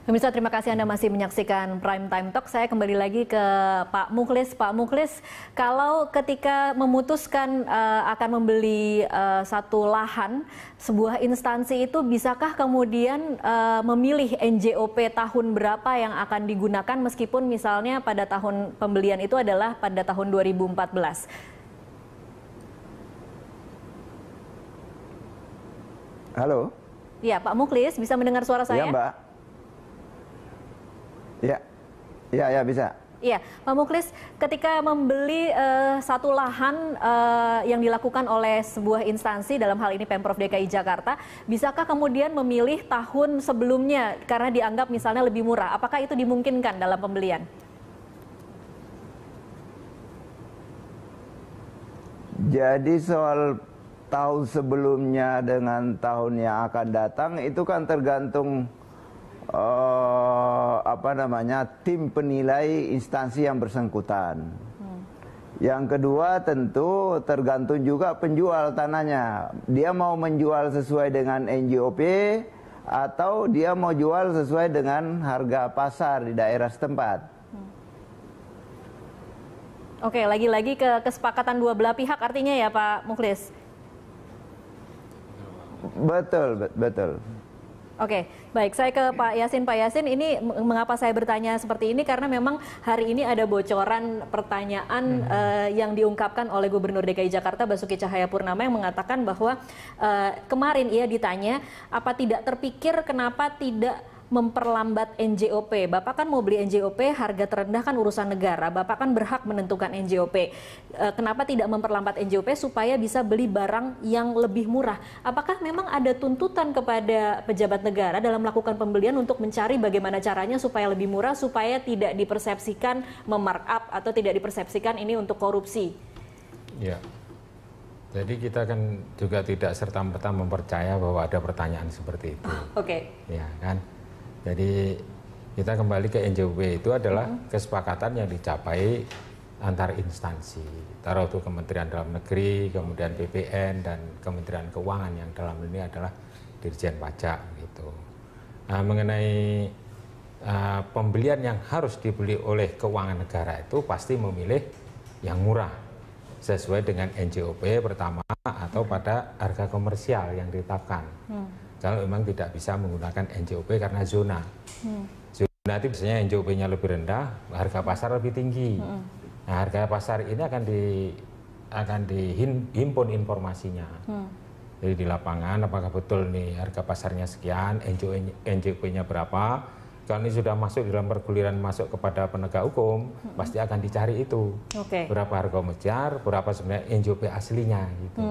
Pemirsa, terima kasih Anda masih menyaksikan Prime Time Talk. Saya kembali lagi ke Pak Mukhlis. Pak Mukhlis, kalau ketika memutuskan akan membeli satu lahan, sebuah instansi itu bisakah kemudian memilih NJOP tahun berapa yang akan digunakan meskipun misalnya pada tahun pembelian itu adalah pada tahun 2014? Halo? Ya, Pak Mukhlis, bisa mendengar suara saya? Ya, Mbak. Ya, bisa. Iya, Pak Mukhlis, ketika membeli satu lahan yang dilakukan oleh sebuah instansi, dalam hal ini Pemprov DKI Jakarta, bisakah kemudian memilih tahun sebelumnya karena dianggap misalnya lebih murah? Apakah itu dimungkinkan dalam pembelian? Jadi soal tahun sebelumnya dengan tahun yang akan datang itu kan tergantung tim penilai instansi yang bersangkutan. Yang kedua tentu tergantung juga penjual tanahnya. Dia mau menjual sesuai dengan NJOP atau dia mau jual sesuai dengan harga pasar di daerah setempat. Oke, lagi-lagi ke kesepakatan dua belah pihak artinya ya Pak Mukhlis? Betul. Oke, baik. Saya ke Pak Yasin. Pak Yasin, ini mengapa saya bertanya seperti ini? Karena memang hari ini ada bocoran pertanyaan yang diungkapkan oleh Gubernur DKI Jakarta Basuki Cahayapurnama yang mengatakan bahwa kemarin ia ditanya, apa tidak terpikir kenapa tidak memperlambat NJOP. Bapak kan mau beli NJOP, harga terendah kan urusan negara. Bapak kan berhak menentukan NJOP. Kenapa tidak memperlambat NJOP supaya bisa beli barang yang lebih murah? Apakah memang ada tuntutan kepada pejabat negara dalam melakukan pembelian untuk mencari bagaimana caranya supaya lebih murah, supaya tidak dipersepsikan memarkup atau tidak dipersepsikan ini untuk korupsi? Ya. Jadi kita kan juga tidak serta-merta mempercaya bahwa ada pertanyaan seperti itu. Oke. Ya kan. Jadi kita kembali ke NJOP itu adalah kesepakatan yang dicapai antar instansi. Taruh itu Kementerian Dalam Negeri, kemudian BPN dan Kementerian Keuangan yang dalam ini adalah Dirjen Pajak gitu. Nah, mengenai pembelian yang harus dibeli oleh keuangan negara itu pasti memilih yang murah sesuai dengan NJOP pertama atau pada harga komersial yang ditetapkan. Kalau memang tidak bisa menggunakan NJOP karena zona. Zona itu biasanya NJOP-nya lebih rendah, harga pasar lebih tinggi. Nah, harga pasar ini akan dihimpun informasinya. Jadi di lapangan apakah betul nih harga pasarnya sekian, NJOP-nya berapa. Kalau ini sudah masuk dalam perguliran masuk kepada penegak hukum, pasti akan dicari itu. Berapa harga komersial, berapa sebenarnya NJOP aslinya gitu.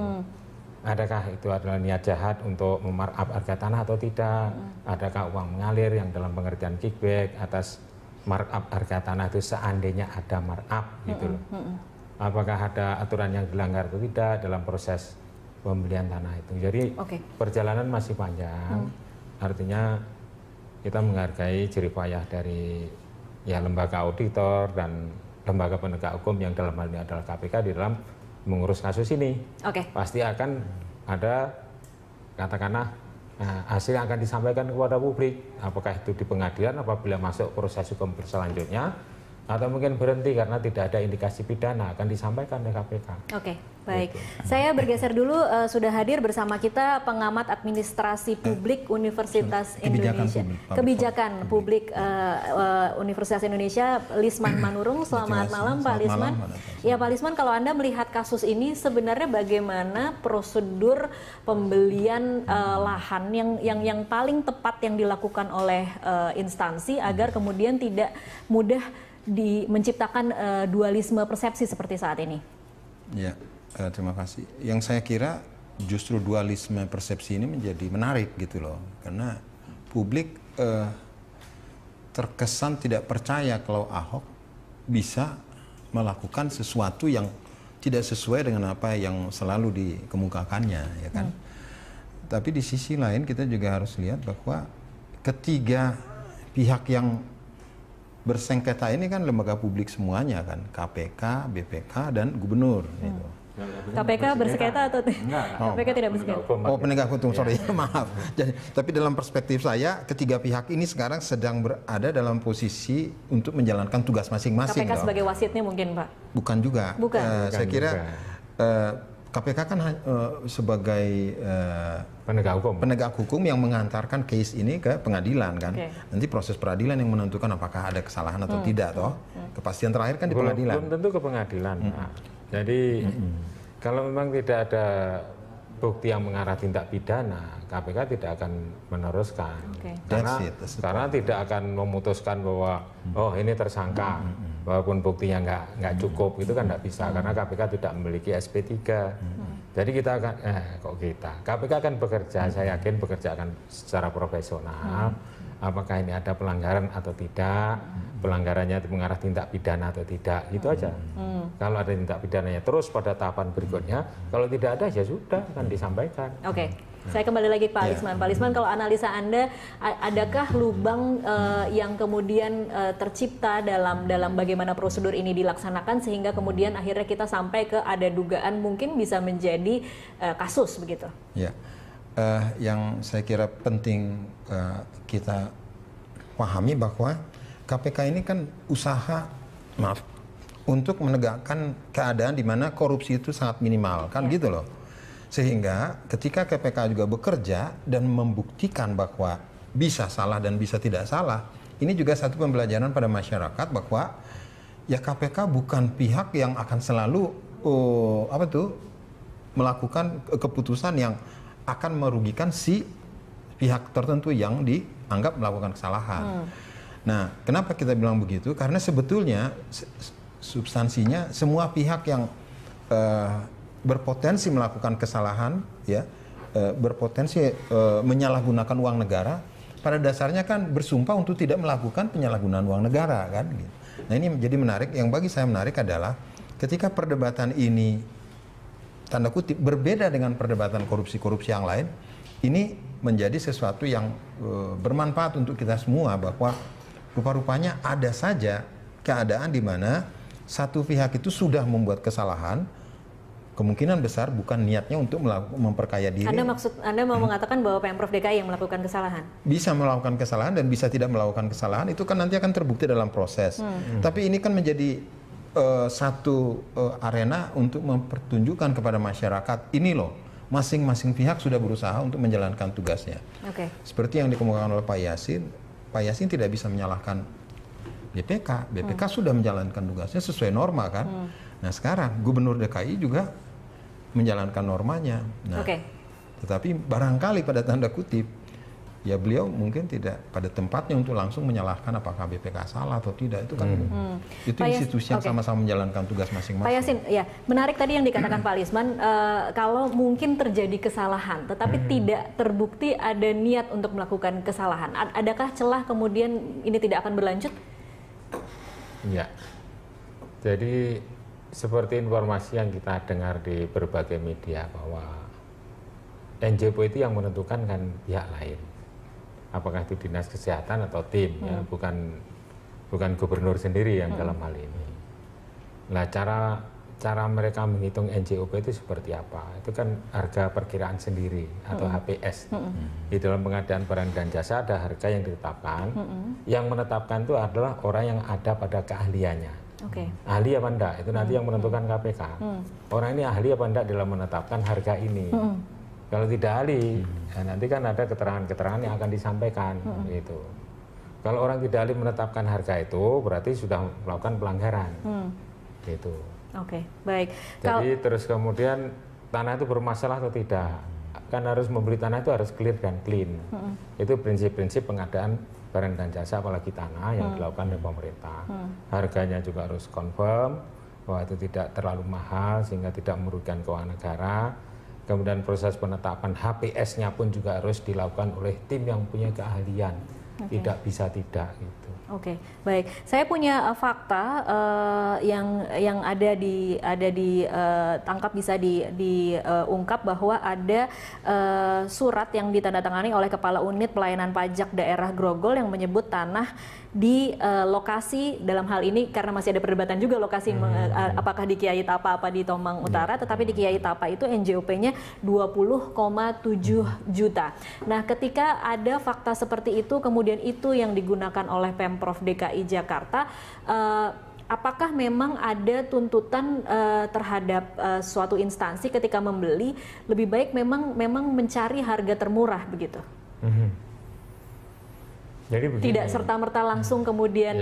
Adakah itu adalah niat jahat untuk memarkup harga tanah atau tidak? Adakah uang mengalir yang dalam pengertian kickback atas markup harga tanah itu seandainya ada markup gitu loh. Apakah ada aturan yang dilanggar atau tidak dalam proses pembelian tanah itu. Jadi perjalanan masih panjang. Artinya kita menghargai jerih payah dari ya lembaga auditor dan lembaga penegak hukum yang dalam hal ini adalah KPK di dalam mengurus kasus ini. Pasti akan ada katakanlah hasil yang akan disampaikan kepada publik, apakah itu di pengadilan apabila masuk proses hukum berselanjutnya atau mungkin berhenti karena tidak ada indikasi pidana akan disampaikan oleh KPK. Baik. Saya bergeser dulu, sudah hadir bersama kita pengamat administrasi publik Universitas Indonesia. Kebijakan publik Universitas Indonesia, Lisman Manurung. Selamat malam Pak Lisman. Ya Pak Lisman, kalau Anda melihat kasus ini sebenarnya bagaimana prosedur pembelian lahan yang paling tepat yang dilakukan oleh instansi agar kemudian tidak mudah menciptakan dualisme persepsi seperti saat ini? Ya, terima kasih. Yang saya kira justru dualisme persepsi ini menjadi menarik gitu loh, karena publik terkesan tidak percaya kalau Ahok bisa melakukan sesuatu yang tidak sesuai dengan apa yang selalu dikemukakannya, ya kan? Tapi di sisi lain kita juga harus lihat bahwa ketiga pihak yang bersengketa ini kan lembaga publik semuanya kan, KPK, BPK dan gubernur gitu. KPK bersengketa atau KPK tidak bersengketa? Oh, penegak hukum, sorry, maaf. Jadi, tapi dalam perspektif saya, ketiga pihak ini sekarang sedang berada dalam posisi untuk menjalankan tugas masing-masing. KPK sebagai wasitnya mungkin, Pak? Bukan juga. Bukan. Saya kira KPK kan sebagai penegak hukum yang mengantarkan case ini ke pengadilan kan. Nanti proses peradilan yang menentukan apakah ada kesalahan atau tidak toh. Kepastian terakhir kan di pengadilan. Belum tentu ke pengadilan. Jadi kalau memang tidak ada bukti yang mengarah tindak pidana, KPK tidak akan meneruskan. Karena tidak akan memutuskan bahwa oh ini tersangka, walaupun buktinya nggak cukup, itu kan nggak bisa karena KPK tidak memiliki SP3. Jadi kita akan KPK akan bekerja, saya yakin bekerja akan secara profesional. Apakah ini ada pelanggaran atau tidak, pelanggarannya itu mengarah tindak pidana atau tidak, gitu aja. Kalau ada tindak pidananya terus pada tahapan berikutnya, kalau tidak ada ya sudah akan disampaikan. Oke. Saya kembali lagi ke Pak Lisman. Pak Lisman, kalau analisa Anda, adakah lubang yang kemudian tercipta dalam bagaimana prosedur ini dilaksanakan sehingga kemudian akhirnya kita sampai ke ada dugaan mungkin bisa menjadi kasus begitu? Ya, yang saya kira penting kita pahami bahwa KPK ini kan usaha, untuk menegakkan keadaan di mana korupsi itu sangat minimal, kan gitu loh. Sehingga ketika KPK juga bekerja dan membuktikan bahwa bisa salah dan bisa tidak salah, ini juga satu pembelajaran pada masyarakat bahwa ya KPK bukan pihak yang akan selalu melakukan keputusan yang akan merugikan si pihak tertentu yang dianggap melakukan kesalahan. Nah, kenapa kita bilang begitu? Karena sebetulnya substansinya semua pihak yang berpotensi melakukan kesalahan, ya, berpotensi menyalahgunakan uang negara, pada dasarnya kan bersumpah untuk tidak melakukan penyalahgunaan uang negara, kan? Nah, ini menjadi menarik. Yang bagi saya menarik adalah ketika perdebatan ini tanda kutip berbeda dengan perdebatan korupsi-korupsi yang lain, ini menjadi sesuatu yang bermanfaat untuk kita semua bahwa rupa-rupanya ada saja keadaan di mana satu pihak itu sudah membuat kesalahan. Kemungkinan besar bukan niatnya untuk memperkaya diri. Anda mau mengatakan bahwa Pemprov DKI yang melakukan kesalahan? Bisa melakukan kesalahan dan bisa tidak melakukan kesalahan, itu kan nanti akan terbukti dalam proses. Tapi ini kan menjadi satu arena untuk mempertunjukkan kepada masyarakat, ini loh, masing-masing pihak sudah berusaha untuk menjalankan tugasnya. Seperti yang dikemukakan oleh Pak Yasin tidak bisa menyalahkan BPK. BPK sudah menjalankan tugasnya sesuai norma kan. Nah sekarang Gubernur DKI juga menjalankan normanya. Nah, tetapi barangkali pada tanda kutip, ya beliau mungkin tidak pada tempatnya untuk langsung menyalahkan apakah BPK salah atau tidak. Itu kan itu institusi yang sama-sama menjalankan tugas masing-masing. Pak Yasin, ya menarik tadi yang dikatakan Pak Lisman, kalau mungkin terjadi kesalahan, tetapi tidak terbukti ada niat untuk melakukan kesalahan, adakah celah kemudian ini tidak akan berlanjut? Ya, jadi seperti informasi yang kita dengar di berbagai media bahwa NJP itu yang menentukan kan pihak lain, apakah itu dinas kesehatan atau tim, ya, bukan gubernur sendiri yang dalam hal ini. Nah, cara mereka menghitung NJOP itu seperti apa? Itu kan harga perkiraan sendiri atau HPS. Di dalam pengadaan barang dan jasa ada harga yang ditetapkan. Yang menetapkan itu adalah orang yang ada pada keahliannya. Ahli apa enggak? Itu nanti yang menentukan KPK. Orang ini ahli apa enggak dalam menetapkan harga ini. Kalau tidak ahli, ya nanti kan ada keterangan-keterangan yang akan disampaikan. Gitu. Kalau orang tidak ahli menetapkan harga itu, berarti sudah melakukan pelanggaran. Gitu. Baik. Jadi terus kemudian tanah itu bermasalah atau tidak? Kan harus membeli tanah itu harus clear dan clean. Itu prinsip-prinsip pengadaan barang dan jasa, apalagi tanah yang dilakukan oleh pemerintah. Harganya juga harus confirm bahwa itu tidak terlalu mahal sehingga tidak merugikan keuangan negara. Kemudian proses penetapan HPS-nya pun juga harus dilakukan oleh tim yang punya keahlian. tidak bisa tidak gitu. Oke, baik. Saya punya fakta yang tangkap bisa diungkap bahwa ada surat yang ditandatangani oleh Kepala Unit Pelayanan Pajak Daerah Grogol yang menyebut tanah di lokasi, dalam hal ini karena masih ada perdebatan juga lokasi apakah di Kiai Tapa apa di Tomang Utara, tetapi di Kiai Tapa itu NJOP-nya 20,7 juta. Nah, ketika ada fakta seperti itu, kemudian itu yang digunakan oleh Pemprov DKI Jakarta, apakah memang ada tuntutan terhadap suatu instansi ketika membeli, lebih baik memang mencari harga termurah begitu? Jadi begini, tidak serta-merta langsung kemudian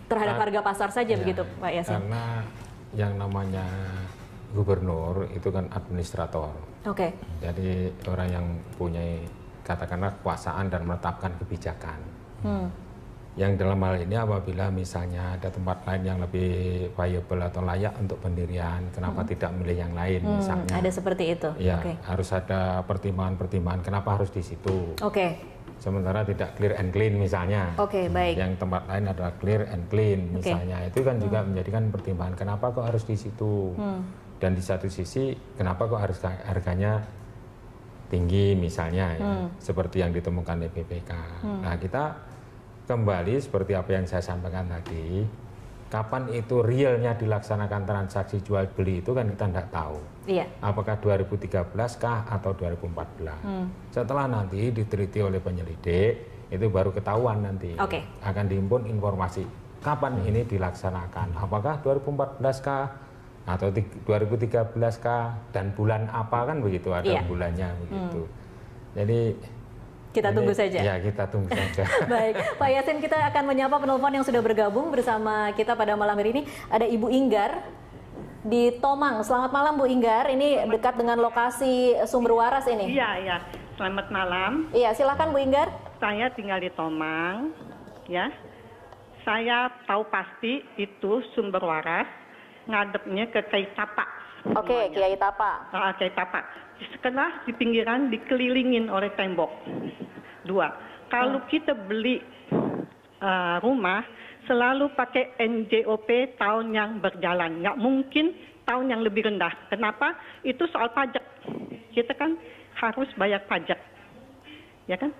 terhadap harga pasar saja begitu, Pak Yasin? Karena yang namanya gubernur itu kan administrator. Oke. Jadi orang yang punya katakanlah kekuasaan dan menetapkan kebijakan. Yang dalam hal ini apabila misalnya ada tempat lain yang lebih viable atau layak untuk pendirian, kenapa tidak milih yang lain misalnya? Ada seperti itu. Ya, harus ada pertimbangan-pertimbangan kenapa harus di situ. Sementara tidak clear and clean misalnya. Baik. Yang tempat lain adalah clear and clean misalnya. Itu kan juga menjadikan pertimbangan kenapa kok harus di situ. Dan di satu sisi kenapa kok harus harganya tinggi misalnya seperti yang ditemukan di BPK. Nah, kita kembali seperti apa yang saya sampaikan tadi, kapan itu realnya dilaksanakan transaksi jual beli itu kan kita tidak tahu. Apakah 2013 kah atau 2014? Setelah nanti diteliti oleh penyelidik, itu baru ketahuan nanti. Akan dihimpun informasi kapan ini dilaksanakan. Apakah 2014 kah atau 2013 kah, dan bulan apa, kan begitu, ada bulannya begitu. Jadi kita tunggu saja. Ya, kita tunggu saja. Baik, Pak Yasin, kita akan menyapa penelpon yang sudah bergabung bersama kita pada malam hari ini. Ada Ibu Inggar di Tomang. Selamat malam, Bu Inggar. Ini dekat dengan lokasi sumber waras ini. Iya. Selamat malam. Iya, silakan Bu Inggar. Saya tinggal di Tomang, ya. Saya tahu pasti itu sumber waras ngadepnya ke Kiai Tapa. Kiai Tapa. Kiai Tapa. Setelah di pinggiran dikelilingin oleh tembok. 2. Kalau kita beli rumah selalu pakai NJOP tahun yang berjalan. Nggak mungkin tahun yang lebih rendah. Kenapa? Itu soal pajak. Kita kan harus bayar pajak. Ya kan?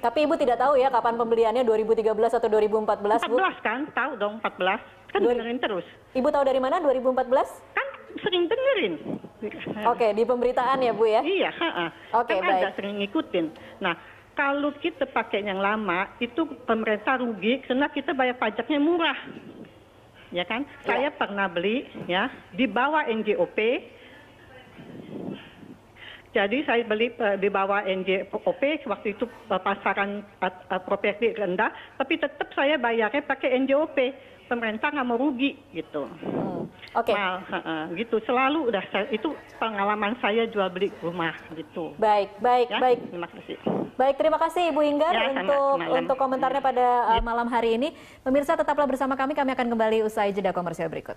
Tapi Ibu tidak tahu ya kapan pembeliannya, 2013 atau 2014, Bu? 14 kan? Tahu dong, 14. Kan dengerin terus. Ibu tahu dari mana 2014? Kan sering dengerin. Di pemberitaan ya, Bu ya? Iya, Baik. Ada sering ngikutin. Nah, kalau kita pakai yang lama, itu pemerintah rugi karena kita bayar pajaknya murah. Ya kan? Saya pernah beli ya di bawah NJOP. Jadi saya beli di bawah NJOP, waktu itu pasaran properti rendah, tapi tetap saya bayarnya pakai NJOP. Pemerintah nggak mau rugi gitu. Gitu selalu udah itu pengalaman saya jual beli rumah gitu. Baik. Terima kasih. Baik, terima kasih Ibu Inggar untuk komentarnya pada malam hari ini. Pemirsa, tetaplah bersama kami akan kembali usai jeda komersial berikut.